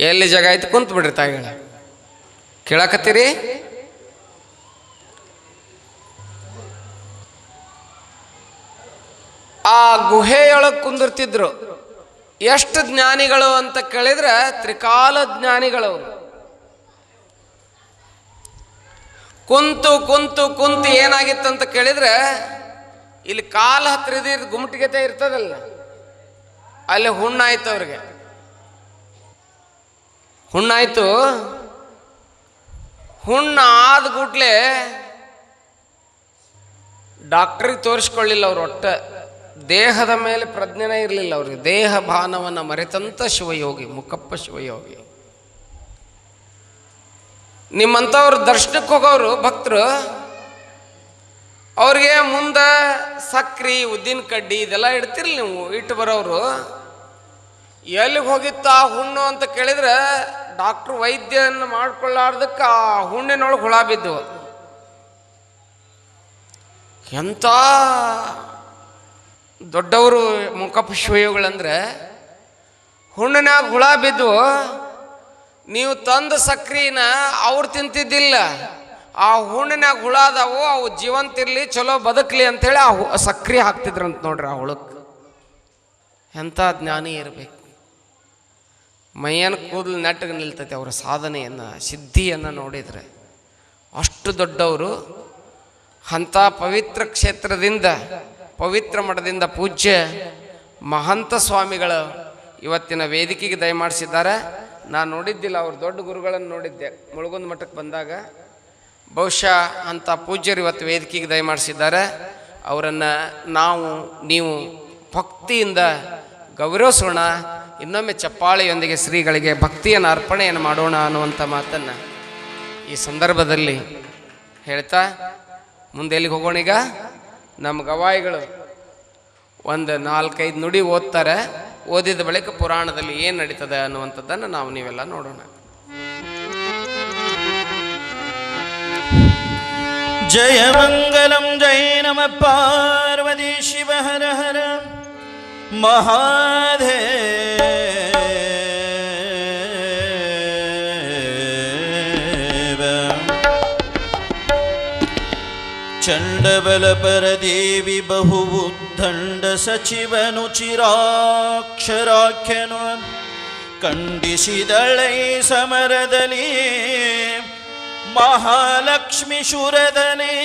ಎಲ್ಲಿ ಜಾಗ ಐತಿ ಕುಂತ ಬಿಡ್ರಿ ತಾಯಿಗಳ ಕೇಳಾಕತ್ತೀರಿ. ಆ ಗುಹೆಯೊಳಗೆ ಕುಂದಿರ್ತಿದ್ರು. ಎಷ್ಟು ಜ್ಞಾನಿಗಳು ಅಂತ ಕೇಳಿದ್ರೆ ತ್ರಿಕಾಲ ಜ್ಞಾನಿಗಳವರು. ಕುಂತು ಕುಂತು ಕುಂತು ಏನಾಗಿತ್ತು ಅಂತ ಕೇಳಿದ್ರೆ, ಇಲ್ಲಿ ಕಾಲು ಹತ್ತಿರದ ಗುಮಟಿಗೆತೆ ಇರ್ತದಲ್ಲ, ಅಲ್ಲಿ ಹುಣ್ಣಾಯ್ತು. ಅವ್ರಿಗೆ ಹುಣ್ಣಾಯ್ತು. ಹುಣ್ಣ ಆದ ಕೂಡ್ಲೆ ಡಾಕ್ಟ್ರಿಗೆ ತೋರಿಸ್ಕೊಳ್ಳಿಲ್ಲ ಅವ್ರು. ಒಟ್ಟ ದೇಹದ ಮೇಲೆ ಪ್ರಜ್ಞೆನೇ ಇರಲಿಲ್ಲ ಅವ್ರಿಗೆ. ದೇಹ ಭಾನವನ್ನು ಮರೆತಂತ ಶಿವಯೋಗಿ ಮುಕಪ್ಪ ಶಿವಯೋಗಿ. ನಿಮ್ಮಂಥವ್ರು ದರ್ಶನಕ್ಕೆ ಹೋಗೋರು ಭಕ್ತರು, ಅವ್ರಿಗೆ ಮುಂದೆ ಸಕ್ರಿ ಉದ್ದಿನ ಕಡ್ಡಿ ಇದೆಲ್ಲ ಇಡ್ತಿರ್ಲಿ ನೀವು. ಇಟ್ಟು ಬರೋರು ಎಲ್ಲಿಗೆ ಹೋಗಿತ್ತ ಆ ಹುಣ್ಣು ಅಂತ ಕೇಳಿದ್ರೆ, ಡಾಕ್ಟ್ರು ವೈದ್ಯನ ಮಾಡ್ಕೊಳ್ಳಾರ್ದಕ್ಕೆ ಆ ಹುಣ್ಣಿನೊಳಗೆ ಹುಳ ಬಿದ್ದು. ಎಂಥ ದೊಡ್ಡವರು ಮುಕಪ್ಪ ಶಿವಯೋಗಿಗಳಂದ್ರೆ, ಹುಣ್ಣಿನಾಗ ಹುಳ ಬಿದ್ದು ನೀವು ತಂದ ಸಕ್ರಿನ ಅವ್ರು ತಿಂತಿದ್ದಿಲ್ಲ. ಆ ಹುಣ್ಣಿನಾಗ ಹುಳ ಅದಾವು, ಅವು ಜೀವಂತಿರ್ಲಿ ಚಲೋ ಬದುಕಲಿ ಅಂಥೇಳಿ ಆ ಸಕ್ರಿ ಹಾಕ್ತಿದ್ರಂತ ನೋಡ್ರಿ ಆ ಹುಳಕ್ಕೆ. ಎಂಥ ಜ್ಞಾನಿ ಇರಬೇಕು. ಮೈಯನ್ನು ಕೂದಲು ನೆಟ್ಟಗೆ ನಿಲ್ತೈತೆ ಅವರ ಸಾಧನೆಯನ್ನು, ಸಿದ್ಧಿಯನ್ನು ನೋಡಿದರೆ. ಅಷ್ಟು ದೊಡ್ಡವರು. ಅಂಥ ಪವಿತ್ರ ಕ್ಷೇತ್ರದಿಂದ, ಪವಿತ್ರ ಮಠದಿಂದ ಪೂಜ್ಯ ಮಹಂತ ಸ್ವಾಮಿಗಳು ಇವತ್ತಿನ ವೇದಿಕೆಗೆ ದಯಮಾಡಿಸಿದ್ದಾರೆ. ನಾನು ನೋಡಿದ್ದಿಲ್ಲ, ಅವ್ರು ದೊಡ್ಡ ಗುರುಗಳನ್ನು ನೋಡಿದ್ದೆ ಮುಳುಗುಂದ ಮಠಕ್ಕೆ ಬಂದಾಗ. ಬಹುಶಃ ಅಂಥ ಪೂಜ್ಯರು ಇವತ್ತು ವೇದಿಕೆಗೆ ದಯಮಾಡಿಸಿದ್ದಾರೆ. ಅವರನ್ನು ನೀವು ಭಕ್ತಿಯಿಂದ ಗೌರವಿಸೋಣ. ಇನ್ನೊಮ್ಮೆ ಚಪ್ಪಾಳೆಯೊಂದಿಗೆ ಶ್ರೀಗಳಿಗೆ ಭಕ್ತಿಯನ್ನು ಅರ್ಪಣೆಯನ್ನು ಮಾಡೋಣ ಅನ್ನುವಂಥ ಮಾತನ್ನು ಈ ಸಂದರ್ಭದಲ್ಲಿ ಹೇಳ್ತಾ ಮುಂದೆ ಎಲ್ಲಿಗೆ ಹೋಗೋಣ. ಈಗ ನಮ್ಮ ಗವಾಯಿಗಳು ಒಂದು 4-5 ನುಡಿ ಓದ್ತಾರೆ. ಓದಿದ ಬಳಿಕ ಪುರಾಣದಲ್ಲಿ ಏನು ನಡೀತದೆ ಅನ್ನುವಂಥದ್ದನ್ನು ನೀವೆಲ್ಲ ನೋಡೋಣ. ಜಯ ಮಂಗಲಂ ಜಯ ನಮ ಪಾರ್ವತಿ ಶಿವ ಹರ ಹರ ಮಹಾದೇವ. ಚಂಡಬಲ ಪರದೇವಿ ಬಹುವುದ್ದಂಡ ಸಚಿವನು ಚಿರಾಕ್ಷರಾಖ್ಯನು ಖಂಡಿಸಿದಳೈ ಸಮರದಲ್ಲಿ ಮಹಾಲಕ್ಷ್ಮಿ ಶೂರದನೇ.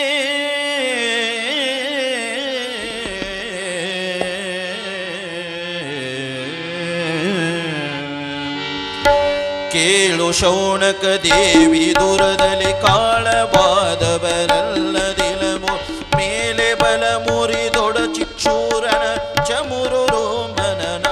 ಕೇಳು ಶೌನಕ ದೇವಿ ದೂರದಲ್ಲಿ ಕಾಳವಾದವರಲ್ಲದಿಲಮು ಮೇಲೆ ಬಲ ಮುರಿದೊಡ ಚಿಕ್ಷೂರನ ಚಮುರು ರೋಮನನ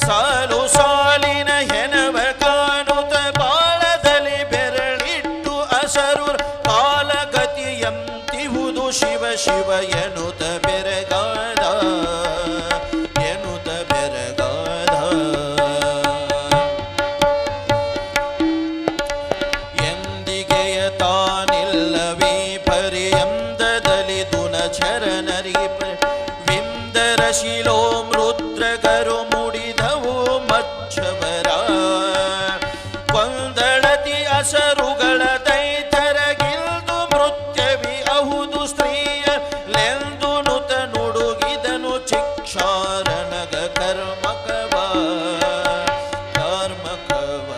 ಸಾಲು ಸಾಲಿನ ಹೆನವ ಕಾಣುತ್ತ ಬಾಳದಲ್ಲಿ ಬೆರಳಿಟ್ಟು ಅಸರು ಕಾಲಗತಿಯಂತಿಹುದು ಶಿವ ಶಿವ ಎನ್ನುತ್ತ ಬೆರಗಾದ ಎನ್ನುತ್ತ ಬೆರಗಾದ. ಎಂದಿಗೆಯ ತಾನಿಲ್ಲವೇ ಪರ್ಯಂತದಲ್ಲಿ ದುನಚರನರಿ ವಿಂದರ ಶಿಲೋಂ ರುದ್ರಗರು ಮುಡಿದವು ಮಚ್ಚವರ ಕೊಂದಳತಿ ಅಸರುಗಳ ದೈತರಗಿಲ್ದು ಮೃತ್ಯವಿ ಅಹುದು ಸ್ತ್ರೀಯ ಲೆಂದು ನುತ ನುಡುಗಿದನು ಚಿಕ್ಷಾರಣಗ ಕರ್ಮಕವ ಕರ್ಮಕವ.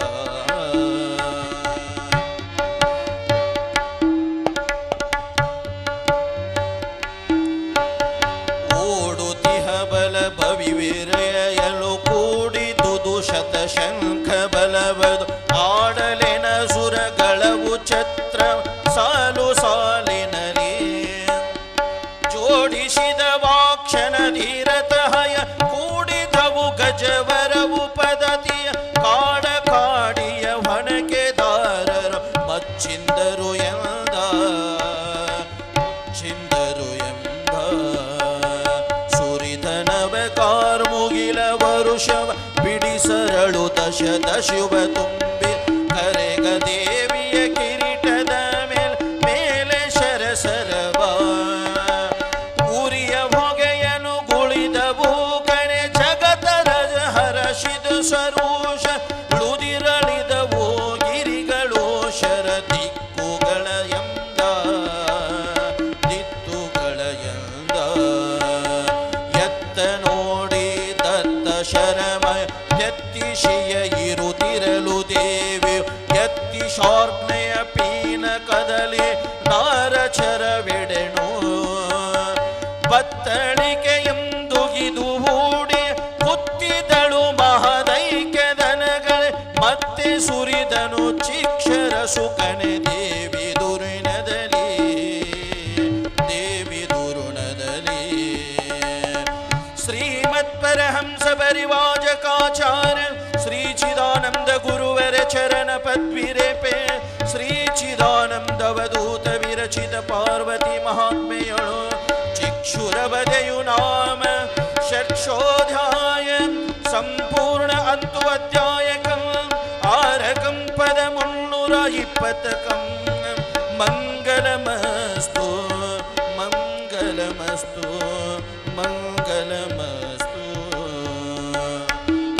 ಓಡುತಿಹ ಬಲ ಭವಿವಿರಯಲು ಕೂಡಿದುದು ಶತಶಂಖ ಬಲವದು ಆಡಲಿನ ಸುರಗಳವು ಛತ್ರ ಸಾಲು ಸಾಲಿನಲಿ ಜೋಡಿಸಿದ ವಾಕ್ಷಣ ಧೀರತಹಯ ಕೂಡಿದವು ಗಜವರವು ಪದತಿಯ ಕಾಡ ಕಾಡಿಯ ಹೊಣಕೆದಾರರು ಮಚ್ಚಿಂದರು ಎಂದ ಮುಚ್ಚಿಂದರು ಎಂದ ಸುರಿದನವ ಕಾರ್ಮುಗಿಲ ವರುಷವ ಬಿಡಿಸರಳು ದಶುವ ತುಂಬಿ ಕರೆಗ ದೇವಿಯ ಕಿರೀಟದ ಮೇಲೆ ಶರಸರವ ಉರಿಯ ಹೊಗೆಯನು ಗುಳಿದವು ಕಣೆ ಜಗತ ರಜ ಹರಷಿದ ಸರೋಷ ತುದಿರಳಿದವೋ ಗಿರಿಗಳೋ ಶರದಿಕ್ಕುಗಳ ಎಂದ ದಿತ್ತುಗಳ ಎಂದ ಎತ್ತ ನೋಡಿ ದತ್ತ ಶರಮ ಎತ್ತಿಶಿಯ ಇರುತ್ತಿರಲು ದೇವಿ ಎತ್ತಿ ಶಾರ್ಜ್ಞೆಯ ಪೀನ ಕದಲಿ ನಾರಚರವೆಡೆಣು ಬತ್ತಳಿಕೆಯೆಂದುಗಿದು ಹೂಡಿ ಕುತ್ತಿದಳು ಮಹದೈಕ್ಯದನಗಳೇ ಮತ್ತೆ ಸುರಿದನು ಚಿಕ್ಷರ ಸುಕನೆ ದೇವಿ ದುರುಣದಲ್ಲಿ ಶ್ರೀಮತ್ ಪರಹಂಸ ಪರಿವಾಜಕಾಚಾರ ಶ್ರೀ ಚಿದಾನಂದ ಗುರುವರ ಚರಣ ಪದ್ವಿರೇಪೆ ಶ್ರೀ ಚಿದಾನಂದವಧೂತ ವಿರಚಿತ ಪಾರ್ವತಿ ಮಹಾತ್ಮೆಯಳು ಚಿಕ್ಷುರವದೆಯು ನಾಮ ಷಟ್ಶೋಧ್ಯಾಯ ಸಂಪೂರ್ಣ ಅಂತು ಅಧ್ಯಾಯಕಂ ಆರಕಂ ಪದ 320 ಮಂಗಲಮಸ್ತು ಮಂಗಲಮಸ್ತು ಮಂಗಲಮಸ್ತು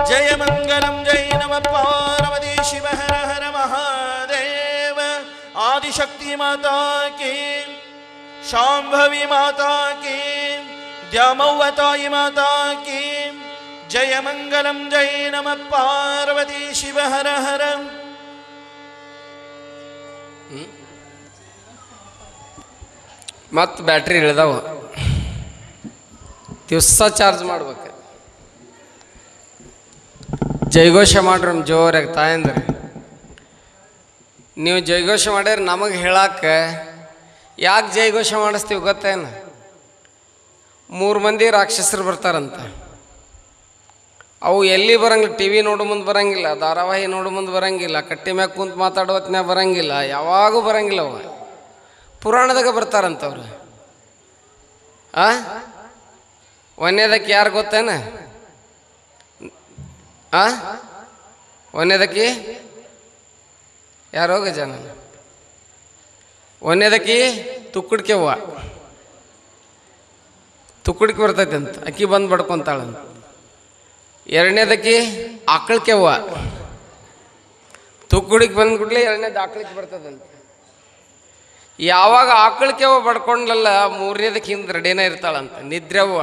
ಜಯ ಮಂಗಲಂ ಜೈ ನಮಃ ಪಾರ್ವತಿ ಶಿವ ಹರ ಹರ ಮಹಾದೇವ ಆದಿಶಕ್ತಿ ಮಾತಾ ಕೀ ಶಾಂಭವಿ ಮಾತಾ ಕೀ ದ್ಯಾಮವ್ವತಾಯಿ ಮಾತಾ ಕೀ ಜಯ ಮಂಗಲಂ ಜೈ ನಮಃ ಪಾರ್ವತಿ ಶಿವ ಹರ ಹರ ಮತ್ತು ಬ್ಯಾಟ್ರಿ ಇಳಿದಾವ ದಿವಸ ಚಾರ್ಜ್ ಮಾಡ್ಬೇಕು ಜೈಘೋಷ ಮಾಡ್ರಿ ಜೋರಾಗಿ ತಾಯಂದ್ರಿ ನೀವು ಜೈಘೋಷ ಮಾಡ್ಯಾರ ನಮಗೆ ಹೇಳಕ್ಕೆ ಯಾಕೆ ಜೈಘೋಷ ಮಾಡಿಸ್ತೀವಿ ಗೊತ್ತೇನು 3 ಮಂದಿ ರಾಕ್ಷಸರು ಬರ್ತಾರಂತ ಅವು ಎಲ್ಲಿ ಬರಂಗಿಲ್ಲ ಟಿ ವಿ ನೋಡೋ ಮುಂದೆ ಬರಂಗಿಲ್ಲ ಧಾರಾವಾಹಿ ನೋಡೋ ಮುಂದೆ ಬರಂಗಿಲ್ಲ ಕಟ್ಟಿ ಮ್ಯಾಗ ಕುಂತು ಮಾತಾಡೋ ಹೊತ್ನ್ಯಾಗ ಬರಂಗಿಲ್ಲ ಯಾವಾಗೂ ಬರಂಗಿಲ್ಲ ಅವು ಪುರಾಣದಾಗ ಬರ್ತಾರಂತವ್ರು ಒಂದೇದಕ್ಕೆ ಯಾರು ಗೊತ್ತೇನ ಒಂದೇದಕ್ಕಿ ಯಾರೋ ಗಜಾನ ಒಂದೇದಕ್ಕಿ ತುಕ್ಕುಡ್ಕೆ ಹೂವ ತುಕ್ಕುಡ್ಕೆ ಬರ್ತೈತೆ ಅಂತ ಅಕ್ಕಿ ಬಂದು ಬಡ್ಕೊಂತಾಳಂತ ಎರಡನೇದಕ್ಕಿ ಆಕಳಕ್ಕೆ ಹೂವ ತುಕ್ಕುಡಿಗೆ ಬಂದ್ಬಿಡ್ಲಿ ಎರಡನೇದು ಆಕಳಕ್ಕೆ ಬರ್ತದಂತ ಯಾವಾಗ ಆಕಳಕ್ಕೆ ಹೂವ ಬಡ್ಕೊಂಡ್ಲಲ್ಲ 3ನೇದಕ್ಕೆ ಹಿಂದೆ ರೆಡಿನೇ ಇರ್ತಾಳಂತ ನಿದ್ರೆ ಹೂವ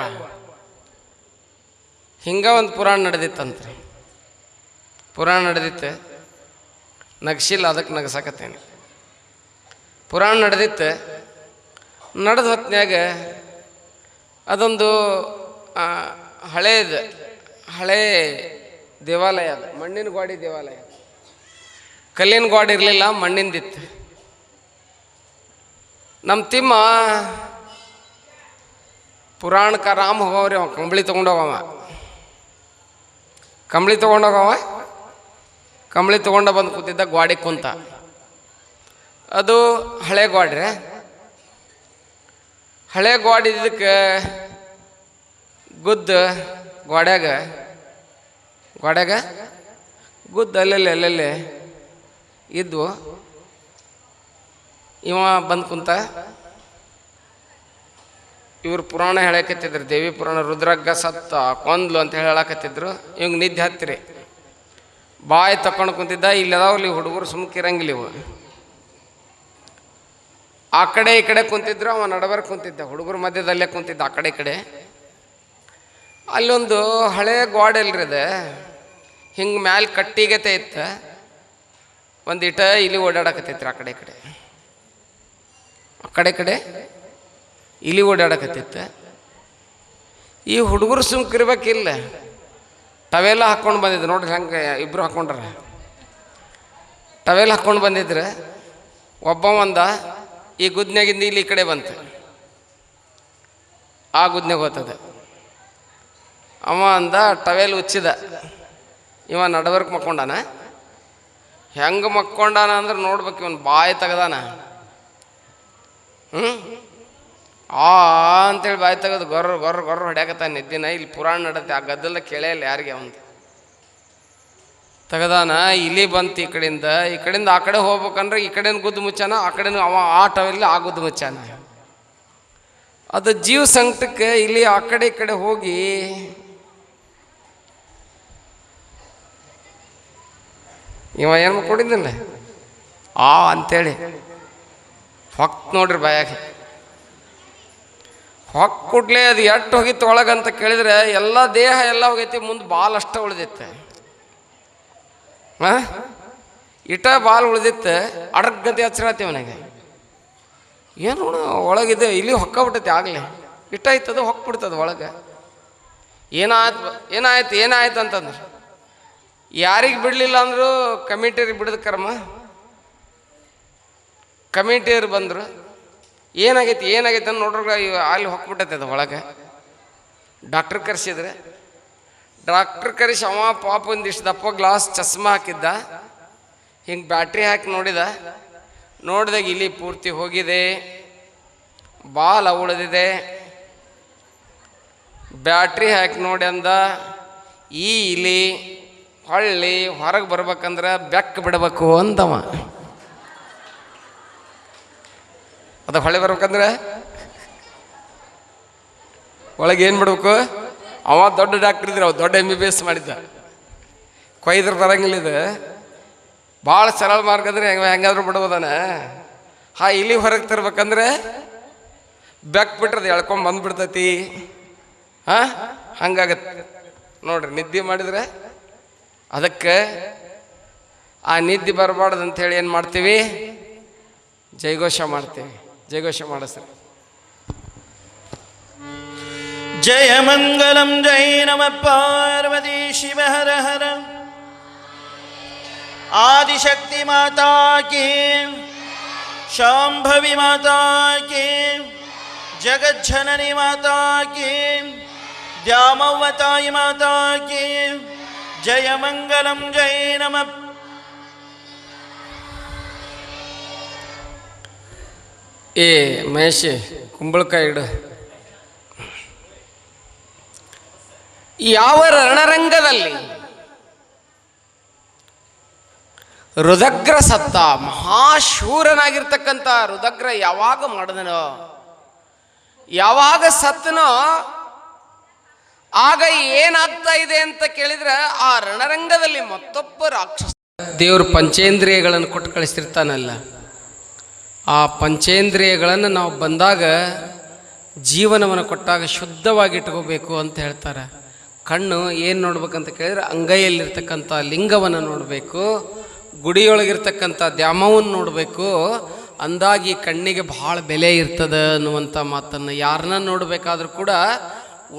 ಹಿಂಗೆ ಒಂದು ಪುರಾಣ ನಡೆದಿತ್ತಂತ್ರಿ ಪುರಾಣ ನಡೆದಿತ್ತು ನಗ್ಸಿಲ್ಲ ಅದಕ್ಕೆ ನಗಸಾಕತ್ತೇನೆ ಪುರಾಣ ನಡೆದಿತ್ತು ನಡೆದ ಹೊತ್ನ್ಯಾಗ ಅದೊಂದು ಹಳೇ ದೇವಾಲಯ ಅದು ಮಣ್ಣಿನ ಗೋಡಿ ದೇವಾಲಯ ಕಲ್ಲಿನ ಗೋಡೆ ಇರಲಿಲ್ಲ ಮಣ್ಣಿಂದಿತ್ತು ನಮ್ಮ ತಿಮ್ಮ ಪುರಾಣಕಾರ ರಾಮ ಹೋಗವ್ರಿ ಅವ ಕಂಬಳಿ ತೊಗೊಂಡೋಗವ ಕಂಬಳಿ ತೊಗೊಂಡ ಬಂದು ಕೂತಿದ್ದ ಗೋಡೆ ಕುಂತ ಅದು ಹಳೆ ಗೋಡ್ರೆ ಹಳೆ ಗೋಡೆ ಇದಕ್ಕೆ ಗುದ್ದ ಗೋಡ್ಯಾಗ ಗುದ್ದ ಅಲ್ಲಲ್ಲೇ ಇದ್ವು ಇವ ಬಂದು ಕುಂತ ಇವ್ರು ಪುರಾಣ ಹೇಳಕತ್ತಿದ್ರು ದೇವಿ ಪುರಾಣ ರುದ್ರಗ್ಗ ಸತ್ತ ಕೊಂದ್ಲು ಅಂತ ಹೇಳಕತ್ತಿದ್ರು ಇವಂಗೆ ನಿದ್ದೆ ಹತ್ತಿರಿ ಬಾಯಿ ತಕೊಂಡು ಕುಂತಿದ್ದ ಇಲ್ಲದಾವಲ್ಲಿ ಹುಡುಗರು ಸುಮ್ಕಿರಂಗಿಲ್ಲ ಇವು ಆ ಕಡೆ ಈ ಕಡೆ ಕುಂತಿದ್ರು ಅವ ನಡಬರ್ ಕುಂತಿದ್ದ ಹುಡುಗರು ಮಧ್ಯದಲ್ಲೇ ಕುಂತಿದ್ದ ಆ ಕಡೆ ಈ ಕಡೆ ಅಲ್ಲೊಂದು ಹಳೆ ಗೋಡೆ ಇಲ್ರಿ ಅದ ಹಿಂಗೆ ಮ್ಯಾಲೆ ಕಟ್ಟಿಗತೆ ಇತ್ತು ಒಂದು ಇಟ ಇಲ್ಲಿ ಓಡಾಡಕತ್ತೈತ್ರಿ ಆ ಕಡೆ ಇಲ್ಲಿ ಓಡಾಡಕತ್ತಿತ್ತು ಈ ಹುಡುಗರು ಸುಮ್ಕಿರ್ಬೇಕಿಲ್ಲ ಟವೆಲ್ಲ ಹಾಕ್ಕೊಂಡು ಬಂದಿದ್ರು ನೋಡ್ರಿ ಹಂಗೆ ಇಬ್ಬರು ಹಾಕ್ಕೊಂಡ್ರ ಟವೆಲ್ ಹಾಕ್ಕೊಂಡು ಬಂದಿದ್ರೆ ಒಬ್ಬ ಒಂದ ಈ ಗುದ್ನ್ಯಾಗಿಂದ ಇಲ್ಲಿ ಈ ಕಡೆ ಬಂತು ಆ ಗುದ್ನ್ಯಾಗ ಹೋಗ್ತದೆ ಅವ ಅಂದ ಟವೆಲ್ ಉಚ್ಚಿದ ಇವ ನಡವರ್ಕ್ ಮಕ್ಕೊಂಡಾನ ಹೆಂಗೆ ಮಕ್ಕೊಂಡಾನ ಅಂದ್ರೆ ನೋಡ್ಬೇಕು ಇವನು ಬಾಯಿ ತೆಗ್ದಾನ ಅಂತೇಳಿ ಬಾಯಿ ತೆಗೆದು ಗೊರ್ರ ಹೊಡ್ಯಾಕತ್ತಾನ ನಿದ್ದಿನ ಇಲ್ಲಿ ಪುರಾಣ ನಡತ್ತೆ ಆ ಗದ್ದಲ ಕೇಳೇ ಇಲ್ಲ ಯಾರಿಗೆ ಅವಂದು ತೆಗದಾನ ಇಲ್ಲಿ ಬಂತು ಈ ಕಡೆಯಿಂದ ಆ ಕಡೆ ಹೋಗ್ಬೇಕಂದ್ರೆ ಈ ಕಡೆನ ಗುದ್ದು ಮುಚ್ಚಾನ ಆ ಕಡೆನೂ ಅವ ಆ ಟವೆಲ್ಲ ಆ ಗುದ್ದು ಮುಚ್ಚಾನ ಅದು ಜೀವ ಸಂಕಟಕ್ಕೆ ಇಲ್ಲಿ ಆ ಕಡೆ ಈ ಕಡೆ ಹೋಗಿ ಇವ ಏನು ಕೊಡಿದ್ದಿಲ್ಲ ಅಂತೇಳಿ ಹೊಕ್ ನೋಡ್ರಿ ಬಾಯಾಗ ಹೊಕ್ ಕೊಡ್ಲೇ ಅದು ಎಷ್ಟು ಹೋಗಿತ್ತು ಒಳಗಂತ ಕೇಳಿದ್ರೆ ಎಲ್ಲ ದೇಹ ಎಲ್ಲ ಹೋಗೈತಿ, ಮುಂದೆ ಬಾಲ್ ಅಷ್ಟೇ ಉಳಿದೈತೆ. ಇಟ ಬಾಲ್ ಉಳಿದಿತ್ತು, ಅಡಗಂತೆ ಹಚ್ಚಿರತ್ತೀವಿ ನನಗೆ ಏನು ಒಳಗಿದೆ ಇಲ್ಲಿ ಹೊಕ್ಕಾಬಿಟ್ಟೈತಿ ಆಗಲೇ ಇಷ್ಟ ಆಯ್ತದ ಹೊಕ್ಬಿಡ್ತದ ಒಳಗೆ. ಏನಾಯ್ತು ಅಂತಂದ್ರೆ ಯಾರಿಗೆ ಬಿಡಲಿಲ್ಲ ಅಂದರು ಕಮಿಟಿಯರಿಗೆ ಬಿಡದ ಕರ್ಮ. ಕಮಿಟಿಯರು ಬಂದರು, ಏನಾಗೈತಿ ಅಂತ ನೋಡ್ರ ಅಲ್ಲಿ ಹೊಕ್ಬಿಟ್ಟೈತೆ ಅದು ಒಳಗೆ. ಡಾಕ್ಟ್ರ್ ಕರೆಸಿದ್ರೆ ಡಾಕ್ಟ್ರ್ ಕರೆಸಿ ಅವ ಪಾಪ ಒಂದಿಷ್ಟು ದಪ್ಪ ಗ್ಲಾಸ್ ಚಸ್ಮಾ ಹಾಕಿದ್ದ, ಹಿಂಗೆ ಬ್ಯಾಟ್ರಿ ಹಾಕಿ ನೋಡಿದಾಗ ಇಲ್ಲಿ ಪೂರ್ತಿ ಹೋಗಿದೆ, ಬಾಲ್ ಉಳಿದಿದೆ. ಬ್ಯಾಟ್ರಿ ಹಾಕಿ ನೋಡಿ ಅಂದ, ಈ ಇಲಿ ಹೊಳ್ಳಿ ಹೊರಗೆ ಬರ್ಬೇಕಂದ್ರೆ ಬೆಕ್ಕ ಬಿಡಬೇಕು ಅಂತವ. ಅದು ಹೊಳೆ ಬರ್ಬೇಕಂದ್ರೆ ಒಳಗೆ ಏನು ಬಿಡ್ಬೇಕು? ಅವ ದೊಡ್ಡ ಡಾಕ್ಟ್ರ್ ಇದ್ರೆ, ಅವ ದೊಡ್ಡ MBBS ಮಾಡಿದ್ದ, ಕೊಯ್ದ್ರೆ ಬರಂಗಿಲ್ಲ. ಇದು ಭಾಳ ಸರಳ ಮಾರ್ಗ ಅಂದ್ರೆ ಹೆಂಗಾದ್ರೂ ಬಿಡ್ಬೋದಾನ. ಇಲ್ಲಿ ಹೊರಗೆ ತರ್ಬೇಕಂದ್ರೆ ಬೆಕ್ ಬಿಟ್ರದು ಎಳ್ಕೊಂಡ್ ಬಂದ್ಬಿಡ್ತೈತಿ. ಹಂಗಾಗತ್ತೆ ನೋಡ್ರಿ. ನಿದ್ದೆ ಮಾಡಿದ್ರೆ ಅದಕ್ಕೆ ಆ ನಿದ್ದೆ ಬರಬಾರ್ದು ಅಂಥೇಳಿ ಏನು ಮಾಡ್ತೀವಿ? ಜಯಘೋಷ ಮಾಡ್ತೀವಿ. ಜಯಘೋಷ ಮಾಡಿಸ್ರಿ. ಜಯ ಮಂಗಲಂ ಜೈ ನಮ ಪಾರ್ವತಿ ಶಿವ ಹರ ಹರ. आदिशक्ति माता की, शांभवी माता की, जगत जननी माता की, द्यामव्वताई माता की जय मंगलम जय नमः. ಏ ಮಹೇಶ್ ಕುಂಬಳಕಾಯಿ ಇಡು. ಯಾವ ರಣರಂಗದಲ್ಲಿ ರುದಗ್ರ ಸತ್ತ, ಮಹಾಶೂರನಾಗಿರ್ತಕ್ಕಂಥ ರುದಗ್ರ ಯಾವಾಗ ಮಾಡಿದನೋ, ಯಾವಾಗ ಸತ್ತನೋ, ಆಗ ಏನಾಗ್ತಾ ಇದೆ ಅಂತ ಕೇಳಿದ್ರೆ ಆ ರಣರಂಗದಲ್ಲಿ ಮತ್ತೊಬ್ಬ ರಾಕ್ಷಸ. ದೇವರು ಪಂಚೇಂದ್ರಿಯಗಳನ್ನು ಕೊಟ್ಟು ಕಳಿಸ್ತಿರ್ತಾನಲ್ಲ, ಆ ಪಂಚೇಂದ್ರಿಯಗಳನ್ನು ನಾವು ಬಂದಾಗ ಜೀವನವನ್ನು ಕೊಟ್ಟಾಗ ಶುದ್ಧವಾಗಿ ಇಟ್ಕೋಬೇಕು ಅಂತ ಹೇಳ್ತಾರೆ. ಕಣ್ಣು ಏನು ನೋಡ್ಬೇಕಂತ ಕೇಳಿದ್ರೆ ಅಂಗೈಯಲ್ಲಿರ್ತಕ್ಕಂಥ ಲಿಂಗವನ್ನು ನೋಡಬೇಕು, ಗುಡಿಯೊಳಗಿರ್ತಕ್ಕಂಥ ದ್ಯಾಮವನ್ನು ನೋಡಬೇಕು. ಅಂದಾಗಿ ಕಣ್ಣಿಗೆ ಭಾಳ ಬೆಲೆ ಇರ್ತದೆ ಅನ್ನುವಂಥ ಮಾತನ್ನು ಯಾರನ್ನ ನೋಡಬೇಕಾದ್ರೂ ಕೂಡ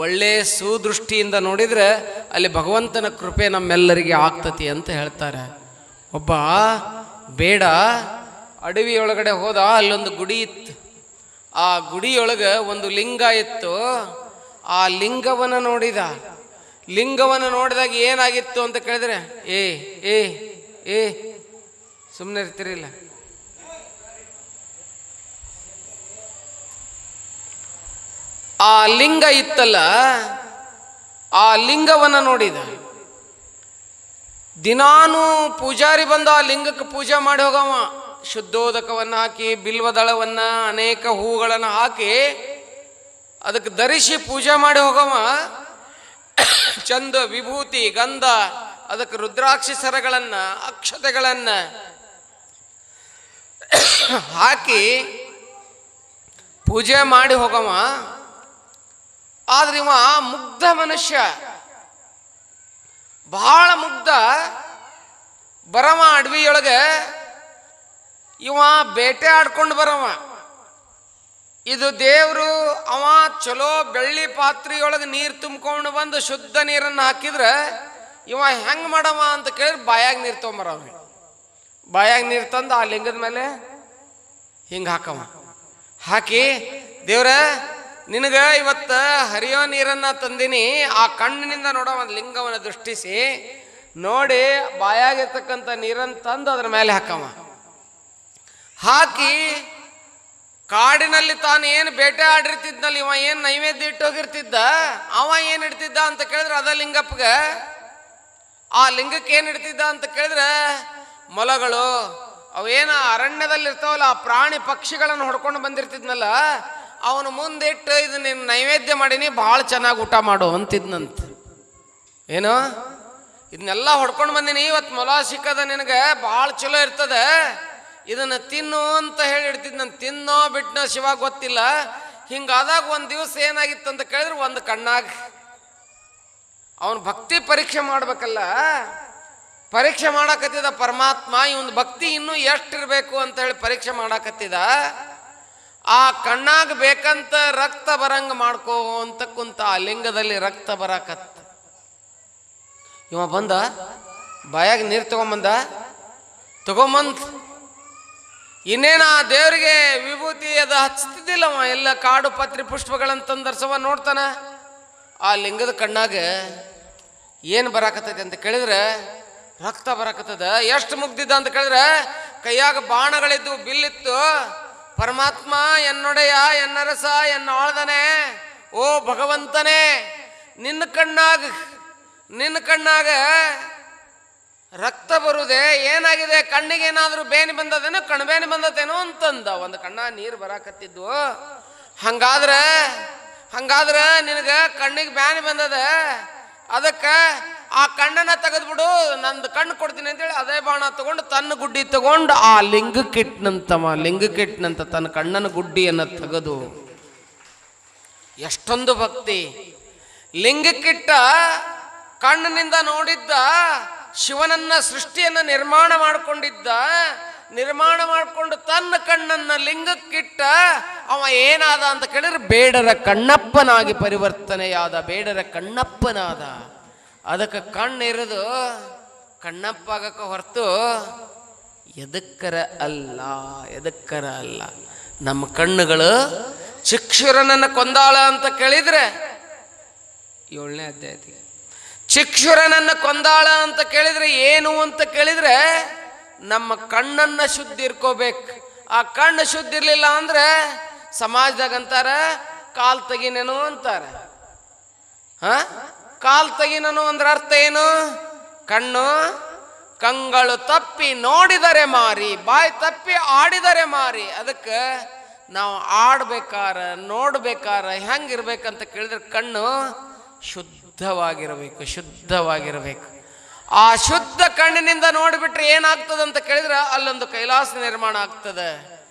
ಒಳ್ಳೆಯ ಸುದೃಷ್ಟಿಯಿಂದ ನೋಡಿದರೆ ಅಲ್ಲಿ ಭಗವಂತನ ಕೃಪೆ ನಮ್ಮೆಲ್ಲರಿಗೆ ಆಗ್ತತಿ ಅಂತ ಹೇಳ್ತಾರೆ. ಒಬ್ಬ ಬೇಡ ಅಡವಿಯೊಳಗಡೆ ಹೋದ, ಅಲ್ಲೊಂದು ಗುಡಿ ಇತ್ತು. ಆ ಗುಡಿಯೊಳಗೆ ಒಂದು ಲಿಂಗ ಇತ್ತು. ಆ ಲಿಂಗವನ್ನು ನೋಡಿದ. ಲಿಂಗವನ್ನು ನೋಡಿದಾಗ ಏನಾಗಿತ್ತು ಅಂತ ಕೇಳಿದ್ರೆ, ಏ ಏ ಏ ಸುಮ್ಮನೆ ಇರ್ತಿರಿಲ್ಲ. ಆ ಲಿಂಗ ಇತ್ತಲ್ಲ, ಆ ಲಿಂಗವನ್ನು ನೋಡಿದ. ದಿನಾನು ಪೂಜಾರಿ ಬಂದು ಆ ಲಿಂಗಕ್ಕೆ ಪೂಜೆ ಮಾಡಿ ಹೋಗವ. ಶುದ್ಧೋದಕವನ್ನು ಹಾಕಿ, ಬಿಲ್ವದಳವನ್ನು, ಅನೇಕ ಹೂಗಳನ್ನು ಹಾಕಿ ಅದಕ್ಕೆ ಧರಿಸಿ ಪೂಜೆ ಮಾಡಿ ಹೋಗವ. ಚಂದ ವಿಭೂತಿ ಗಂಧ, ಅದಕ್ಕೆ ರುದ್ರಾಕ್ಷಿ ಸರಗಳನ್ನು, ಅಕ್ಷತೆಗಳನ್ನು ಹಾಕಿ ಪೂಜೆ ಮಾಡಿ ಹೋಗವ. ಆದ್ರೆ ಇವ ಮುಗ್ಧ ಮನುಷ್ಯ, ಬಹಳ ಮುಗ್ಧ. ಬರವ ಅಡವಿಯೊಳಗೆ, ಇವ ಬೇಟೆ ಆಡ್ಕೊಂಡು ಬರವ. ಇದು ದೇವರು. ಅವ ಚಲೋ ಬೆಳ್ಳಿ ಪಾತ್ರೆಯೊಳಗೆ ನೀರು ತುಂಬಿಕೊಂಡು ಬಂದು ಶುದ್ಧ ನೀರನ್ನು ಹಾಕಿದ್ರೆ ಇವ ಹೆಂಗೆ ಮಾಡವ ಅಂತ ಕೇಳಿದ್ರೆ ಬಾಯಾಗ ನೀರು ತೊಗೊಂಬರವ್ರಿ. ಬಾಯಾಗ ನೀರು ತಂದು ಆ ಲಿಂಗದ ಮೇಲೆ ಹಿಂಗೆ ಹಾಕವ. ಹಾಕಿ, ದೇವ್ರ ನಿನಗೆ ಇವತ್ತು ಹರಿಯೋ ನೀರನ್ನು ತಂದಿನಿ, ಆ ಕಣ್ಣಿನಿಂದ ನೋಡೋ ಒಂದು ಲಿಂಗವನ್ನು ದೃಷ್ಟಿಸಿ ನೋಡಿ ಬಾಯಾಗಿರ್ತಕ್ಕಂಥ ನೀರನ್ನು ತಂದು ಅದ್ರ ಮೇಲೆ ಹಾಕವ. ಹಾಕಿ ಕಾಡಿನಲ್ಲಿ ತಾನು ಏನು ಬೇಟೆ ಆಡಿರ್ತಿದ್ನಲ್ಲ, ಇವ ಏನು ನೈವೇದ್ಯ ಇಟ್ಟೋಗಿರ್ತಿದ್ದ, ಅವ ಏನು ಇಡ್ತಿದ್ದ ಅಂತ ಕೇಳಿದ್ರೆ ಅದ ಲಿಂಗಪ್ಪಗೆ. ಆ ಲಿಂಗಕ್ಕೆ ಏನು ಇಡ್ತಿದ್ದ ಅಂತ ಕೇಳಿದ್ರೆ ಮೊಲಗಳು, ಅವೇನು ಅರಣ್ಯದಲ್ಲಿ ಇರ್ತಾವಲ್ಲ, ಆ ಪ್ರಾಣಿ ಪಕ್ಷಿಗಳನ್ನು ಹೊಡ್ಕೊಂಡು ಬಂದಿರ್ತಿದ್ನಲ್ಲ, ಅವನು ಮುಂದಿಟ್ಟು ಇದು ನೀನು ನೈವೇದ್ಯ ಮಾಡೀನಿ, ಭಾಳ ಚೆನ್ನಾಗಿ ಊಟ ಮಾಡು ಅಂತಿದ್ನಂತ. ಏನು ಇದನ್ನೆಲ್ಲ ಹೊಡ್ಕೊಂಡು ಬಂದೀನಿ. ಇವತ್ತು ಮೊಲ ಸಿಕ್ಕದ ನಿನಗೆ ಭಾಳ ಚಲೋ ಇರ್ತದೆ, ಇದನ್ನು ತಿನ್ನು ಅಂತ ಹೇಳಿ ಇಡ್ತಿದ್ದು. ನಾನು ತಿನ್ನೋ ಬಿಟ್ಟನೋ ಶಿವ ಗೊತ್ತಿಲ್ಲ. ಹಿಂಗಾದಾಗ ಒಂದು ದಿವಸ ಏನಾಗಿತ್ತು ಅಂತ ಕೇಳಿದ್ರೆ, ಒಂದು ಕಣ್ಣಾಗ ಅವನು ಭಕ್ತಿ ಪರೀಕ್ಷೆ ಮಾಡ್ಬೇಕಲ್ಲ, ಪರೀಕ್ಷೆ ಮಾಡಾಕತ್ತಿದ ಪರಮಾತ್ಮ. ಇವನ್ ಭಕ್ತಿ ಇನ್ನೂ ಎಷ್ಟಿರಬೇಕು ಅಂತ ಹೇಳಿ ಪರೀಕ್ಷೆ ಮಾಡಾಕತ್ತಿದ. ಆ ಕಣ್ಣಾಗ ಬೇಕಂತ ರಕ್ತ ಬರಂಗ ಮಾಡ್ಕೋ ಅಂತ ಕುಂತ. ಆ ಲಿಂಗದಲ್ಲಿ ರಕ್ತ ಬರಾಕತ್ತ. ಇವ ಬಂದ ಬಾಯಾಗ ನೀರು ತಗೊಂಬಂದ ಇನ್ನೇನ ದೇವರಿಗೆ ವಿಭೂತಿ ಅದು ಹಚ್ತಿದ್ದಿಲ್ಲವ. ಎಲ್ಲ ಕಾಡು ಪತ್ರಿ ಪುಷ್ಪಗಳಂತಂದರ್ಸವ ನೋಡ್ತಾನ. ಆ ಲಿಂಗದ ಕಣ್ಣಾಗ ಏನು ಬರಾಕತ್ತೈತಿ ಅಂತ ಕೇಳಿದ್ರೆ ರಕ್ತ ಬರಾಕತ್ತದ. ಎಷ್ಟು ಮುಗ್ದಿದ್ದ ಅಂತ ಕೇಳಿದ್ರೆ ಕೈಯಾಗ ಬಾಣಗಳಿದ್ದು, ಬಿಲ್ಲಿತ್ತು. ಪರಮಾತ್ಮ ಎನ್ನೊಡೆಯ ಎನ್ನರಸ ಎನ್ನ ಆಳ್ದನೆ, ಓ ಭಗವಂತನೇ, ನಿನ್ನ ಕಣ್ಣಾಗ ರಕ್ತ ಬರುವುದೇ, ಏನಾಗಿದೆ, ಕಣ್ಣಿಗೆ ಏನಾದರೂ ಬೇನೆ ಬಂದದೇನೋ, ಕಣ್ಬೇನೆ ಬಂದದೇನೋ ಅಂತಂದ. ಒಂದು ಕಣ್ಣ ನೀರು ಬರಾಕತ್ತಿದ್ದು. ಹಂಗಾದ್ರೆ ನಿನಗೆ ಕಣ್ಣಿಗೆ ಬ್ಯಾನೆ ಬಂದದ, ಅದಕ್ಕೆ ಆ ಕಣ್ಣನ್ನ ತೆಗೆದ್ಬಿಡು, ನಂದು ಕಣ್ಣು ಕೊಡ್ತೀನಿ ಅಂತೇಳಿ ಅದೇ ಬಾಣ ತಗೊಂಡು ತನ್ನ ಗುಡ್ಡಿ ತಗೊಂಡು ಆ ಲಿಂಗಕ್ಕಿಟ್ನಂತ ತನ್ನ ಕಣ್ಣನ ಗುಡ್ಡಿಯನ್ನು ತೆಗೆದು. ಎಷ್ಟೊಂದು ಭಕ್ತಿ! ಲಿಂಗಕ್ಕಿಟ್ಟ ಕಣ್ಣಿನಿಂದ ನೋಡಿದ್ದ ಶಿವನನ್ನ, ಸೃಷ್ಟಿಯನ್ನ ನಿರ್ಮಾಣ ಮಾಡಿಕೊಂಡು ತನ್ನ ಕಣ್ಣನ್ನ ಲಿಂಗಕ್ಕಿಟ್ಟ ಅವ ಏನಾದ ಅಂತ ಕೇಳಿದ್ರೆ ಬೇಡರ ಕಣ್ಣಪ್ಪನಾಗಿ ಪರಿವರ್ತನೆಯಾದ, ಬೇಡರ ಕಣ್ಣಪ್ಪನಾದ. ಅದಕ್ಕೆ ಕಣ್ಣಿರೋದು ಕಣ್ಣಪ್ಪಾಗಕ್ಕೆ ಹೊರತು ಎದಕ್ಕರ ಅಲ್ಲ. ನಮ್ಮ ಕಣ್ಣುಗಳು ಚಿಕ್ಷುರನನ್ನು ಕೊಂದಾಳ ಅಂತ ಕೇಳಿದ್ರೆ 7ನೇ ಅಧ್ಯಾಯಕ್ಕೆ ಚಿಕ್ಷುರನನ್ನು ಕೊಂದಾಳ ಅಂತ ಕೇಳಿದ್ರೆ ಏನು ಅಂತ ಕೇಳಿದ್ರೆ ನಮ್ಮ ಕಣ್ಣನ್ನ ಶುದ್ಧಿ ಇರ್ಕೋಬೇಕು. ಆ ಕಣ್ಣು ಶುದ್ಧಿ ಇರ್ಲಿಲ್ಲ ಅಂದ್ರೆ ಸಮಾಜದಾಗ ಅಂತಾರ ಕಾಲ್ ತೆಗಿನೇನು ಅಂತಾರ. ಕಾಲ್ ತೆಗಿನನು ಅಂದ್ರೆ ಅರ್ಥ ಏನು? ಕಂಗಳು ತಪ್ಪಿ ನೋಡಿದರೆ ಮಾರಿ, ಬಾಯಿ ತಪ್ಪಿ ಆಡಿದರೆ ಮಾರಿ. ಅದಕ್ಕೆ ನಾವು ಆಡ್ಬೇಕಾರ ನೋಡ್ಬೇಕಾರ ಹೆಂಗಿರ್ಬೇಕಂತ ಕೇಳಿದ್ರೆ ಕಣ್ಣು ಶುದ್ಧವಾಗಿರಬೇಕು. ಆ ಶುದ್ಧ ಕಣ್ಣಿನಿಂದ ನೋಡಿಬಿಟ್ರೆ ಏನಾಗ್ತದೆ ಅಂತ ಕೇಳಿದ್ರೆ ಅಲ್ಲೊಂದು ಕೈಲಾಸ ನಿರ್ಮಾಣ ಆಗ್ತದೆ.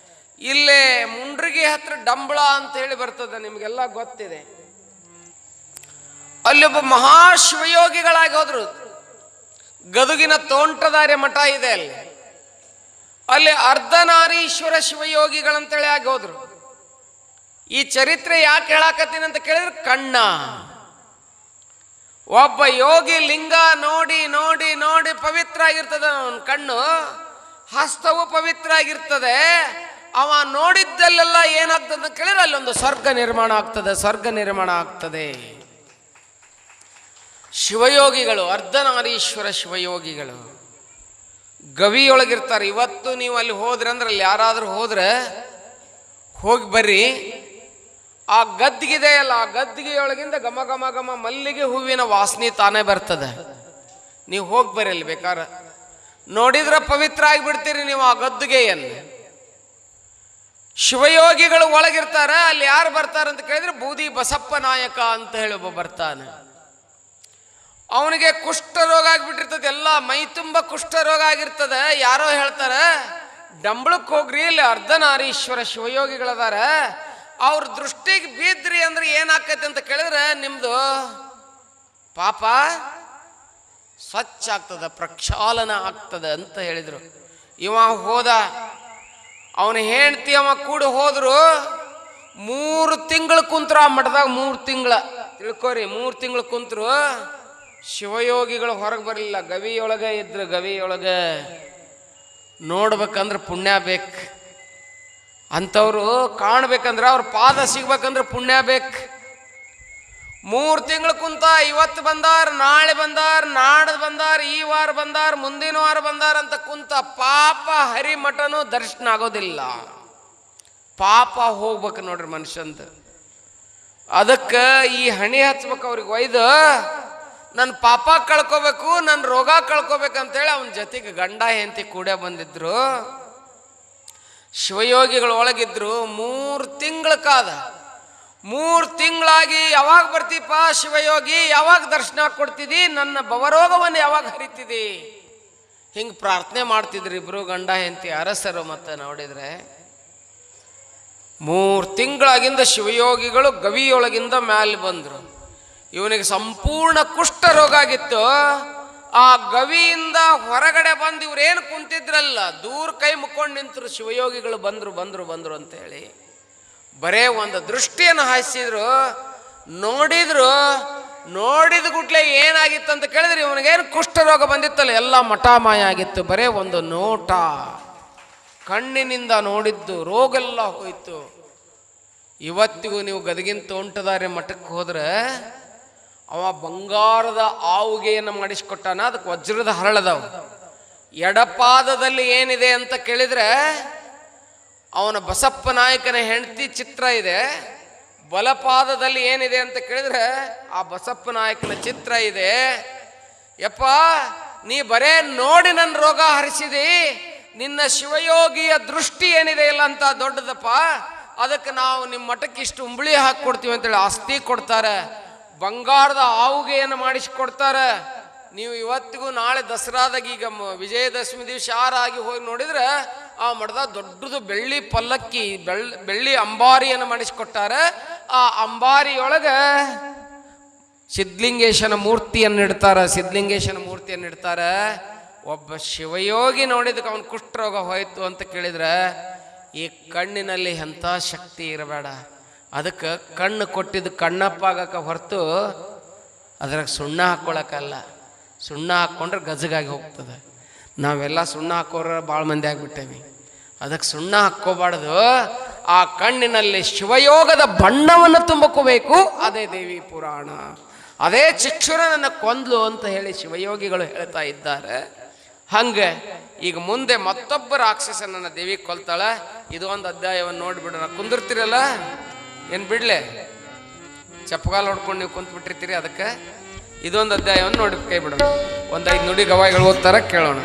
ಇಲ್ಲೇ ಮುಂಡ್ರಿಗಿ ಹತ್ರ ಡಂಬಳ ಅಂತ ಹೇಳಿ ಬರ್ತದೆ, ನಿಮಗೆಲ್ಲ ಗೊತ್ತಿದೆ. ಅಲ್ಲೊಬ್ಬ ಮಹಾಶಿವಯೋಗಿಗಳಾಗಿ ಹೋದ್ರು. ಗದುಗಿನ ತೋಂಟದಾರ್ಯ ಮಠ ಇದೆ ಅಲ್ಲಿ ಅರ್ಧನಾರೀಶ್ವರ ಶಿವಯೋಗಿಗಳಂತೇಳಿ ಆಗಿ ಹೋದ್ರು. ಈ ಚರಿತ್ರೆ ಯಾಕೆ ಹೇಳಾಕತ್ತೀನಿ ಅಂತ ಕೇಳಿದ್ರೆ ಒಬ್ಬ ಯೋಗಿ ಲಿಂಗ ನೋಡಿ ನೋಡಿ ನೋಡಿ ಪವಿತ್ರ ಆಗಿರ್ತದೆ ಅವನ ಕಣ್ಣು, ಹಸ್ತವು ಪವಿತ್ರ ಆಗಿರ್ತದೆ. ಅವ ನೋಡಿದ್ದಲ್ಲೆಲ್ಲ ಏನಾಗ್ತದೆ ಅಂತ ಕೇಳಿದ್ರೆ ಅಲ್ಲೊಂದು ಸ್ವರ್ಗ ನಿರ್ಮಾಣ ಆಗ್ತದೆ. ಶಿವಯೋಗಿಗಳು, ಅರ್ಧನಾರೀಶ್ವರ ಶಿವಯೋಗಿಗಳು ಗವಿಯೊಳಗಿರ್ತಾರೆ. ಇವತ್ತು ನೀವು ಅಲ್ಲಿ ಹೋದ್ರೆ ಅಂದ್ರೆ ಅಲ್ಲಿ ಯಾರಾದ್ರೂ ಹೋದ್ರೆ ಹೋಗಿ ಬರ್ರಿ. ಆ ಗದ್ದಿಗಿದೆ ಅಲ್ಲ, ಆ ಗದ್ದಿಗೆಯೊಳಗಿಂದ ಘಮ ಘಮ ಘಮ ಮಲ್ಲಿಗೆ ಹೂವಿನ ವಾಸನೆ ತಾನೇ ಬರ್ತದೆ. ನೀವು ಹೋಗಿ ಬರ್ರಿ, ಅಲ್ಲಿ ಬೇಕಾದ್ರೆ ನೋಡಿದ್ರೆ ಪವಿತ್ರ ಆಗಿಬಿಡ್ತೀರಿ ನೀವು ಆ ಗದ್ದಿಗೆಯನ್ನು. ಶಿವಯೋಗಿಗಳು ಒಳಗಿರ್ತಾರ. ಅಲ್ಲಿ ಯಾರು ಬರ್ತಾರೆ ಅಂತ ಕೇಳಿದ್ರೆ ಬೂದಿ ಬಸಪ್ಪ ನಾಯಕ ಅಂತ ಹೇಳಿ ಒಬ್ಬ ಬರ್ತಾನೆ. ಅವನಿಗೆ ಕುಷ್ಠರೋಗ ಆಗಿಬಿಟ್ಟಿರ್ತದೆ, ಎಲ್ಲ ಮೈ ತುಂಬ ಕುಷ್ಠರೋಗ ಆಗಿರ್ತದೆ. ಯಾರೋ ಹೇಳ್ತಾರೆ ಡಂಬಳಕ್ಕೆ ಹೋಗ್ರಿ, ಇಲ್ಲಿ ಅರ್ಧನಾರೀಶ್ವರ ಶಿವಯೋಗಿಗಳದಾರ, ಅವ್ರ ದೃಷ್ಟಿಗೆ ಬಿದ್ರಿ ಅಂದ್ರೆ ಏನಾಕೈತೆ ಅಂತ ಕೇಳಿದ್ರೆ ನಿಮ್ದು ಪಾಪ ಸ್ವಚ್ಛ ಆಗ್ತದ, ಪ್ರಕ್ಷಾಳನ ಆಗ್ತದೆ ಅಂತ ಹೇಳಿದ್ರು. ಇವ ಹೋದ, ಅವನ ಹೆಂಡತಿ ಅವ ಕೂಡ ಹೋದ್ರು. 3 ತಿಂಗಳು ಕುಂತ್ರು ಆ ಮಠದಾಗ. 3 ತಿಂಗಳ ತಿಳ್ಕೊರಿ, 3 ತಿಂಗಳು ಕುಂತ್ರು. ಶಿವಯೋಗಿಗಳು ಹೊರಗೆ ಬರಲಿಲ್ಲ, ಗವಿಯೊಳಗೆ ಇದ್ರು. ಗವಿಯೊಳಗೆ ನೋಡ್ಬೇಕಂದ್ರೆ ಪುಣ್ಯ ಬೇಕು. ಅಂಥವ್ರು ಕಾಣ್ಬೇಕಂದ್ರೆ ಅವ್ರ ಪಾದ ಸಿಗ್ಬೇಕಂದ್ರೆ ಪುಣ್ಯ ಬೇಕು. 3 ತಿಂಗಳು ಕುಂತ, ಇವತ್ತು ಬಂದಾರ, ನಾಳೆ ಬಂದಾರ, ನಾಡ್ದು ಬಂದಾರ, ಈ ವಾರ ಬಂದಾರ, ಮುಂದಿನ ವಾರ ಬಂದಾರ ಅಂತ ಕುಂತ. ಪಾಪ ಹರಿಮಠನೂ ದರ್ಶನ ಆಗೋದಿಲ್ಲ. ಪಾಪ ಹೋಗ್ಬೇಕು ನೋಡ್ರಿ ಮನುಷ್ಯಂತ. ಅದಕ್ಕೆ ಈ ಹಣಿ ಹಚ್ಬೇಕು ಅವ್ರಿಗೆ ಒಯ್ದು, ನನ್ನ ಪಾಪ ಕಳ್ಕೋಬೇಕು, ನನ್ನ ರೋಗ ಕಳ್ಕೋಬೇಕಂತೇಳಿ ಅವನ ಜೊತೆಗೆ ಗಂಡ ಹೆಂಡತಿ ಕೂಡ ಬಂದಿದ್ರು. ಶಿವಯೋಗಿಗಳು ಒಳಗಿದ್ರು. 3 ತಿಂಗಳ ಕಾದ. 3 ತಿಂಗಳಾಗಿ ಯಾವಾಗ ಬರ್ತೀಪ ಶಿವಯೋಗಿ, ಯಾವಾಗ ದರ್ಶನ ಕೊಡ್ತಿದಿ, ನನ್ನ ಭವರೋಗವನ್ನು ಯಾವಾಗ ಹರಿತಿದಿ, ಹಿಂಗೆ ಪ್ರಾರ್ಥನೆ ಮಾಡ್ತಿದ್ರು ಇಬ್ರು ಗಂಡ ಹೆಂಡತಿ ಅರಸರು. ಮತ್ತು ನೋಡಿದ್ರೆ 3 ತಿಂಗಳಾಗಿಂದ ಶಿವಯೋಗಿಗಳು ಗವಿಯೊಳಗಿಂದ ಮ್ಯಾಲೆ ಬಂದರು. ಇವನಿಗೆ ಸಂಪೂರ್ಣ ಕುಷ್ಠ ರೋಗ ಆಗಿತ್ತು. ಆ ಗವಿಯಿಂದ ಹೊರಗಡೆ ಬಂದು ಇವ್ರೇನು ಕುಂತಿದ್ರಲ್ಲ, ದೂರ ಕೈ ಮುಕ್ಕೊಂಡು ನಿಂತರು. ಶಿವಯೋಗಿಗಳು ಬಂದರು ಬಂದರು ಬಂದರು ಅಂತೇಳಿ ಬರೇ ಒಂದು ದೃಷ್ಟಿಯನ್ನು ಹಾಯಿಸಿದ್ರು. ನೋಡಿದ ಗುಟ್ಲೆ ಏನಾಗಿತ್ತು ಅಂತ ಕೇಳಿದ್ರೆ, ಇವನಿಗೇನು ಕುಷ್ಠರೋಗ ಬಂದಿತ್ತಲ್ಲ ಎಲ್ಲ ಮಠಾಮಾಯ ಆಗಿತ್ತು. ಬರೇ ಒಂದು ನೋಟ, ಕಣ್ಣಿನಿಂದ ನೋಡಿದ್ದು ರೋಗೆಲ್ಲ ಹೋಯಿತು. ಇವತ್ತಿಗೂ ನೀವು ಗದಗಿನ ತೋಂಟದಾರೆ ಮಠಕ್ಕೆ ಹೋದ್ರೆ ಅವ ಬಂಗಾರದ ಆವುಗೆಯನ್ನು ಮಾಡಿಸ್ಕೊಟ್ಟಾನ, ಅದಕ್ಕೆ ವಜ್ರದ ಹರಳದವು. ಎಡಪಾದದಲ್ಲಿ ಏನಿದೆ ಅಂತ ಕೇಳಿದ್ರೆ ಅವನ ಬಸಪ್ಪ ನಾಯಕನ ಹೆಂಡತಿ ಚಿತ್ರ ಇದೆ. ಬಲಪಾದದಲ್ಲಿ ಏನಿದೆ ಅಂತ ಕೇಳಿದ್ರೆ ಆ ಬಸಪ್ಪ ನಾಯಕನ ಚಿತ್ರ ಇದೆ. ಯಪ್ಪ, ನೀ ಬರೇ ನೋಡಿ ನನ್ನ ರೋಗ ಹರಿಸಿದಿ, ನಿನ್ನ ಶಿವಯೋಗಿಯ ದೃಷ್ಟಿ ಏನಿದೆ ಇಲ್ಲ ಅಂತ ದೊಡ್ಡದಪ್ಪ, ಅದಕ್ಕೆ ನಾವು ನಿಮ್ಮ ಮಠಕ್ಕೆ ಇಷ್ಟು ಉಂಬಳಿ ಹಾಕಿಕೊಡ್ತೀವಿ ಅಂತೇಳಿ ಆಸ್ತಿ ಕೊಡ್ತಾರೆ, ಬಂಗಾರದ ಆವುಗೆಯನ್ನು ಮಾಡಿಸಿಕೊಡ್ತಾರೆ. ನೀವು ಇವತ್ತಿಗೂ ನಾಳೆ ದಸರಾದಾಗ ಈಗ ವಿಜಯದಶಮಿ ದಿವಸ ಯಾರಾಗಿ ಹೋಗಿ ನೋಡಿದ್ರೆ ಆ ಮಠದ ದೊಡ್ಡದು ಬೆಳ್ಳಿ ಪಲ್ಲಕ್ಕಿ, ಬೆಳ್ಳಿ ಅಂಬಾರಿಯನ್ನು ಮಾಡಿಸಿಕೊಟ್ಟಾರೆ. ಆ ಅಂಬಾರಿಯೊಳಗೆ ಸಿದ್ಧಲಿಂಗೇಶನ ಮೂರ್ತಿಯನ್ನು ಇಡ್ತಾರೆ. ಒಬ್ಬ ಶಿವಯೋಗಿ ನೋಡಿದಕ್ಕೆ ಅವನ ಕುಷ್ಠರೋಗ ಹೋಯ್ತು ಅಂತ ಕೇಳಿದ್ರೆ, ಈ ಕಣ್ಣಿನಲ್ಲಿ ಎಂಥ ಶಕ್ತಿ ಇರಬೇಡ. ಅದಕ್ಕೆ ಕಣ್ಣು ಕೊಟ್ಟಿದ್ದು ಕಣ್ಣಪ್ಪಾಗಕ್ಕೆ ಹೊರತು ಅದ್ರಾಗ ಸುಣ್ಣ ಹಾಕ್ಕೊಳಕ್ಕಲ್ಲ. ಸುಣ್ಣ ಹಾಕ್ಕೊಂಡ್ರೆ ಗಜಗಾಗಿ ಹೋಗ್ತದೆ. ನಾವೆಲ್ಲ ಸುಣ್ಣ ಹಾಕೋರ ಭಾಳ ಮಂದಿ ಆಗಿಬಿಟ್ಟೇವಿ. ಅದಕ್ಕೆ ಸುಣ್ಣ ಹಾಕ್ಕೋಬಾರ್ದು. ಆ ಕಣ್ಣಿನಲ್ಲಿ ಶಿವಯೋಗದ ಬಣ್ಣವನ್ನು ತುಂಬಕೋಬೇಕು. ಅದೇ ದೇವಿ ಪುರಾಣ, ಅದೇ ಚಿಕ್ಷುರನನ್ನು ಕೊಂದ್ಲು ಅಂತ ಹೇಳಿ ಶಿವಯೋಗಿಗಳು ಹೇಳ್ತಾ ಇದ್ದಾರೆ. ಹಂಗೆ ಈಗ ಮುಂದೆ ಮತ್ತೊಬ್ಬ ರಾಕ್ಷಸನನ್ನು ದೇವಿ ಕೊಲ್ತಾಳೆ. ಇದು ಒಂದು ಅಧ್ಯಾಯವನ್ನು ನೋಡಿಬಿಡೋಣ. ಕುಂದಿರ್ತೀರಲ್ಲ, ಏನು ಬಿಡ್ಲೆ, ಚಪ್ಪಗಾಲ್ ಹೊಡ್ಕೊಂಡು ನೀವು ಕುಂತು ಬಿಟ್ಟಿರ್ತೀರಿ. ಅದಕ್ಕೆ ಇದೊಂದು ಅಧ್ಯಾಯವನ್ನು ನೋಡಿ ಕೈ ಬಿಡೋಣ. ಒಂದು 5 ನುಡಿ ಗವಾಯಿಗಳು ಓದ್ತಾರ, ಕೇಳೋಣ.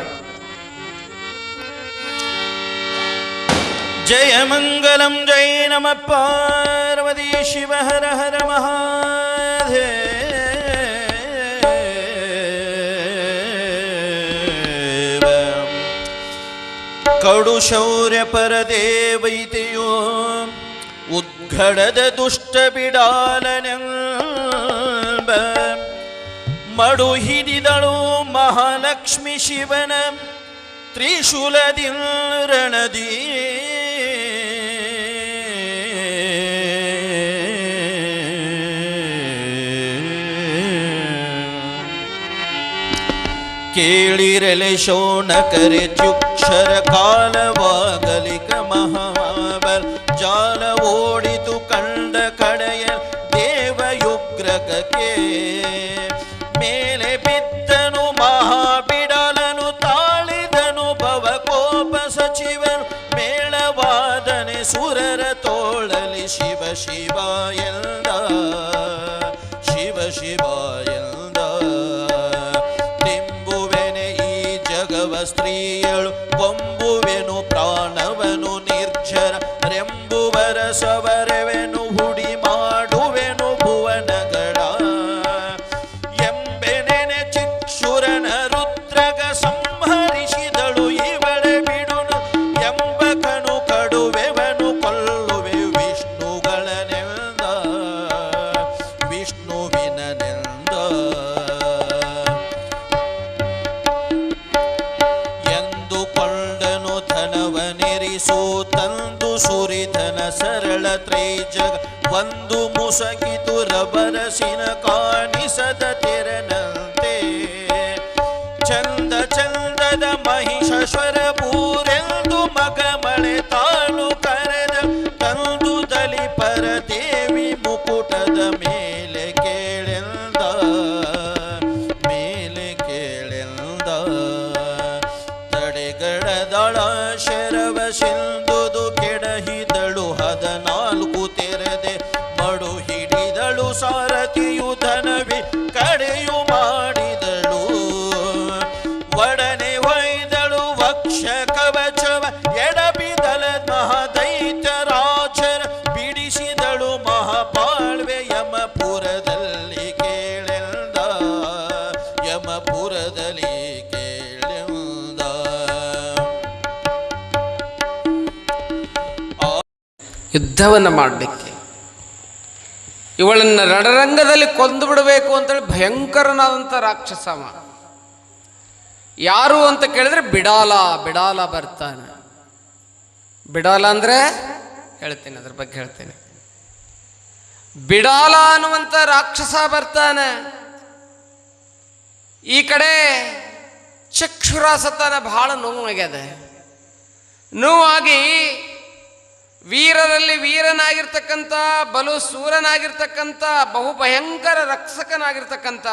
ಜಯ ಮಂಗಲಂ ಜೈ ನಮ ಪಾರ್ವತಿ ಶಿವ ಹರ ಹರ ಮಹಾದೇವ. ಕಡು ಶೌರ್ಯ ಪರದೇವೈತೆಯೋ ಉದ್ಘಡದ ದುಷ್ಟ ಬಿಡಾಲನೆಂಬ ಮಡು ಹಿಡಿದಳು ಮಹಾಲಕ್ಷ್ಮಿ ಶಿವನ ತ್ರಿಶೂಲದಿಲ್ ರಣದಿ. ಕೇಳಿರಲೆ ಶೋಣಕರೆ ಚುಕ್ಷರ ಕಾಲವಾಗಲಿಕ ಮಹಾಬಲ ಜಾಲ ಓಡಿತು ಕಂಡ ಕಡೆಯ ದೇವಯುಗ್ರಗಕ್ಕೆ. ಮೇಲೆ ಬಿದ್ದನು ಮಹಾಬಿಡಲನು ತಾಳಿದನು ಭವಕೋಪ ಸಚಿವನು ಮೇಳವಾದನೆ ಸುರರ ತೋಳಲಿ ಶಿವ ಶಿವ ಎಂದ ಶಿವ ಶಿವ ಎಂದ. ತಿಂಬುವೆನೆ ಈ ಜಗವ ಸ್ತ್ರೀಯಳು ಕೊಂಬುವೆನು ಪ್ರಾಣವನು ನಿರ್ಜರ ರೆಂಬುವರ ಸವರವೆನು ಹುಡಿ ಮಾಡುವೆನು ಭುವನಗಳ ಎಂಬೆನೆನೆ ಚಿಕ್ಷುರನ ರುದ್ರಗ ಸಂಹರಿಸಿದಳು ಇವಳೆ ಬಿಡುನು ಎಂಬ ಕಣು ಕಡುವೆವನು ಕೊಲ್ಲುವೆ ವಿಷ್ಣುಗಳನೆಂದ ವಿಷ್ಣುವಿನನೆಂದ. ಎಂದುಕೊಂಡನು ಧನವನೆರಿಸು ತಂದು ಸುರಿಧನ ಸರಳ ತ್ರೈಜಗ ಒಂದು ಮುಸಗಿತು ರಬರಸಿನ ಕಾಣಿಸದ ತೆರನಂತೆ. ಚಂದ ಚಂದದ ಮಹಿಷಶ್ವರ ಪೂರೆಂದು ಮಗ ಮಳೆ ತಾಳು ಕರೆದ ತಂದು ದಲಿಪರ ದೇವಿ ಮುಕುಟದ ಮೇಲೆ ಕೇಳೆಂದ ಮೇಲೆ ಕೇಳೆಂದ. ತಡೆಗಡದಳ ಶರವ ಸಿಂದುದು ಕೆಡಹಿದಳು 14 ತೆರೆದೆ ಮಡು ಹಿಡಿದಳು ಸಾರಥಿಯು ಧನವಿ ಕಡೆಯು ಮಾಡಿದಳು. ಒಡನೆ ಒಯ್ದಳು ವಕ್ಷ ಕವಚವ ಎಡಬಿದಲ ಮಹದ ಯುದ್ಧವನ್ನು ಮಾಡಲಿಕ್ಕೆ. ಇವಳನ್ನು ರಣರಂಗದಲ್ಲಿ ಕೊಂದು ಬಿಡಬೇಕು ಅಂತೇಳಿ ಭಯಂಕರನಾದಂಥ ರಾಕ್ಷಸಮ. ಯಾರು ಅಂತ ಕೇಳಿದ್ರೆ ಬಿಡಾಲ ಬರ್ತಾನೆ. ಬಿಡಾಲ ಅಂದರೆ ಹೇಳ್ತೀನಿ, ಅದ್ರ ಬಗ್ಗೆ ಹೇಳ್ತೇನೆ. ಬಿಡಾಲ ಅನ್ನುವಂಥ ರಾಕ್ಷಸ ಬರ್ತಾನೆ. ಈ ಕಡೆ ಚಕ್ಷುರಾಸತನ ಬಹಳ ನೋವಾಗ್ಯದ. ನೋವಾಗಿ ವೀರರಲ್ಲಿ ವೀರನಾಗಿರ್ತಕ್ಕಂಥ, ಬಲು ಸೂರನಾಗಿರ್ತಕ್ಕಂಥ, ಬಹು ಭಯಂಕರ ರಕ್ಷಕನಾಗಿರ್ತಕ್ಕಂಥ